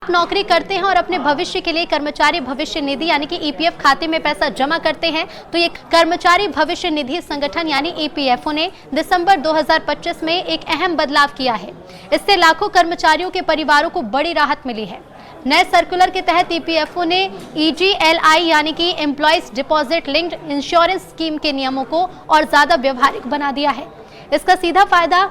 नौकरी करते हैं और अपने भविष्य के लिए कर्मचारी भविष्य निधि यानी कि ईपीएफ खाते में पैसा जमा करते हैं, तो ये कर्मचारी भविष्य निधि संगठन यानी ईपीएफओ ने दिसंबर 2025 में एक अहम बदलाव किया है। इससे लाखों कर्मचारियों के परिवारों को बड़ी राहत मिली है। नए सर्कुलर के तहत ईपीएफओ ने ईजीएलआई यानी कि employees deposit linked insurance scheme के नियमों को और ज्यादा व्यवहारिक बना दिया है। इसका सीधा फायदा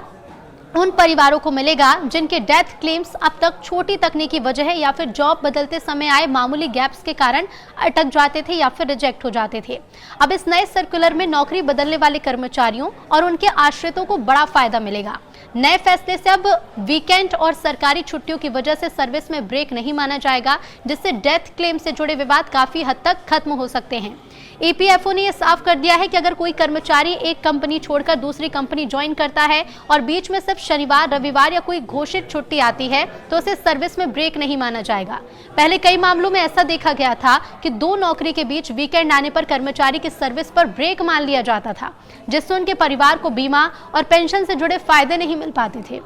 उन परिवारों को मिलेगा जिनके डेथ क्लेम्स अब तक छोटी तकनीकी वजह या फिर जॉब बदलते समय आए मामूली गैप्स के कारण अटक जाते थे या फिर रिजेक्ट हो जाते थे। अब इस नए सर्कुलर में नौकरी बदलने वाले कर्मचारियों और उनके आश्रितों को बड़ा फायदा मिलेगा। नए फैसले से अब वीकेंड और सरकारी छुट्टियों की वजह से सर्विस में ब्रेक नहीं माना जाएगा, जिससे डेथ क्लेम से जुड़े विवाद काफी हद तक खत्म हो सकते हैं। ईपीएफओ ने यह साफ कर दिया है कि अगर कोई कर्मचारी एक कंपनी छोड़कर दूसरी कंपनी ज्वाइन करता है और बीच में सिर्फ शनिवार, रविवार या कोई घोषित छुट्टी आती है तो उसे सर्विस में ब्रेक नहीं माना जाएगा। पहले कई मामलों में ऐसा देखा गया था कि दो नौकरी के बीच वीकेंड आने पर कर्मचारी की सर्विस पर ब्रेक मान लिया जाता था, जिससे उनके परिवार को बीमा और पेंशन से जुड़े फायदे नहीं मिल पाते थे।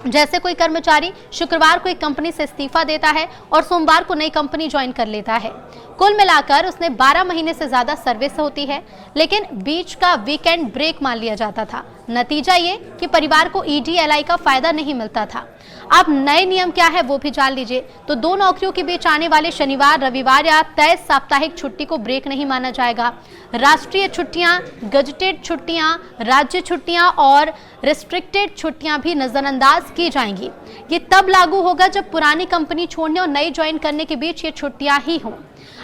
जैसे कोई कर्मचारी शुक्रवार को एक कंपनी से इस्तीफा देता है और सोमवार को नई कंपनी ज्वाइन कर लेता है। कुल मिलाकर उसने 12 महीने से ज्यादा सर्विस होती है, लेकिन बीच का वीकेंड ब्रेक मान लिया जाता था। नतीजा ये कि परिवार को ईजीएलआई का फायदा नहीं मिलता था। अब नए नियम क्या है वो भी जान लीजिए। तो दो नौकरियों के बीच आने वाले शनिवार, रविवार या तय साप्ताहिक छुट्टी को ब्रेक नहीं माना जाएगा। राष्ट्रीय छुट्टियां, गजटेड छुट्टियां, राज्य छुट्टियां और रिस्ट्रिक्टेड छुट्टियां भी नजरअंदाज की जाएंगी। ये तब लागू होगा जब पुरानी कंपनी छोड़ने और नई ज्वाइन करने के बीच ये छुट्टियां ही हों।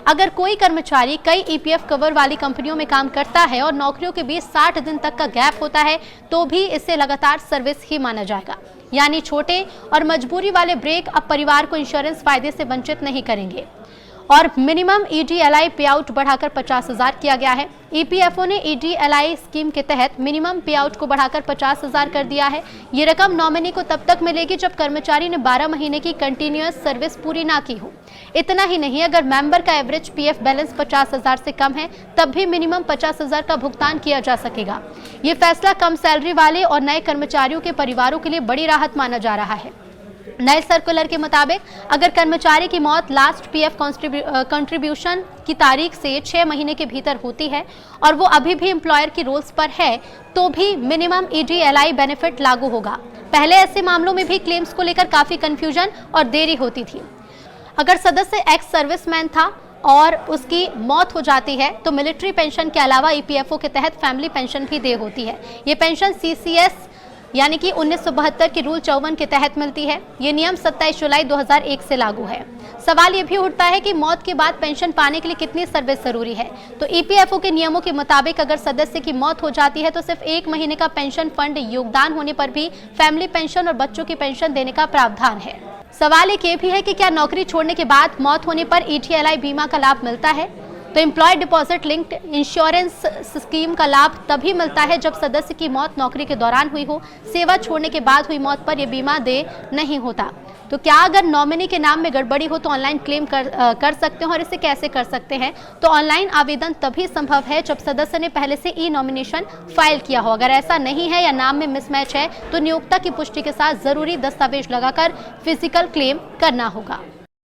अगर कोई कर्मचारी कई ईपीएफ कवर वाली कंपनियों में काम करता है और नौकरियों के बीच 60 दिन तक का गैप होता है तो भी इसे लगातार सर्विस ही माना जाएगा। यानी छोटे और मजबूरी वाले ब्रेक अब परिवार को इंश्योरेंस फायदे से वंचित नहीं करेंगे। और मिनिमम ईजीएलआई पे आउट बढ़ाकर 50,000 किया गया है। ईपीएफओ ने ईजीएलआई स्कीम के तहत मिनिमम पे आउट को बढ़ाकर 50,000 कर दिया है। ये रकम नॉमिनी को तब तक मिलेगी जब कर्मचारी ने 12 महीने की कंटिन्यूअस सर्विस पूरी ना की हो। इतना ही नहीं, अगर मेंबर का एवरेज पीएफ बैलेंस 50,000 से कम है तब भी मिनिमम 50,000 का भुगतान किया जा सकेगा। ये फैसला कम सैलरी वाले और नए कर्मचारियों के परिवारों के लिए बड़ी राहत माना जा रहा है। नए सर्कुलर के मुताबिक अगर कर्मचारी की मौत लास्ट पीएफ कंट्रीब्यूशन की तारीख से 6 महीने के भीतर होती है और वो अभी भी एम्प्लॉयर की रोल्स पर है तो भी मिनिमम ईजीएलआई बेनिफिट लागू होगा। पहले ऐसे मामलों में भी क्लेम्स को लेकर काफी कंफ्यूजन और देरी होती थी। अगर सदस्य एक्स सर्विसमैन था और उसकी मौत हो जाती है तो मिलिट्री पेंशन के अलावा ईपीएफओ के तहत फैमिली पेंशन भी दे होती है। ये पेंशन सीसीएस यानी कि 1972 के रूल 54 के तहत मिलती है। ये नियम 27 जुलाई 2001 से लागू है। सवाल ये भी उठता है कि मौत के बाद पेंशन पाने के लिए कितनी सर्विस जरूरी है। तो ईपीएफओ के नियमों के मुताबिक अगर सदस्य की मौत हो जाती है तो सिर्फ 1 महीने का पेंशन फंड योगदान होने पर भी फैमिली पेंशन और बच्चों की पेंशन देने का प्रावधान है। सवाल एक ये भी है कि क्या नौकरी छोड़ने के बाद मौत होने पर ईजीएलआई बीमा का लाभ मिलता है। तो employ deposit linked insurance scheme का लाभ तभी मिलता है जब सदस्य की मौत नौकरी के दौरान हुई हो। सेवा छोड़ने के बाद हुई मौत पर यह बीमा दे नहीं होता। तो क्या अगर नॉमिनी के नाम में गड़बड़ी हो तो ऑनलाइन क्लेम कर सकते हैं और इसे कैसे कर सकते हैं। तो ऑनलाइन आवेदन तभी संभव है जब सदस्य ने पहले से ई नॉमिनेशन फाइल किया हो। अगर ऐसा नहीं है या नाम में मिसमैच है तो नियोक्ता की पुष्टि के साथ जरूरी दस्तावेज लगाकर फिजिकल क्लेम करना होगा।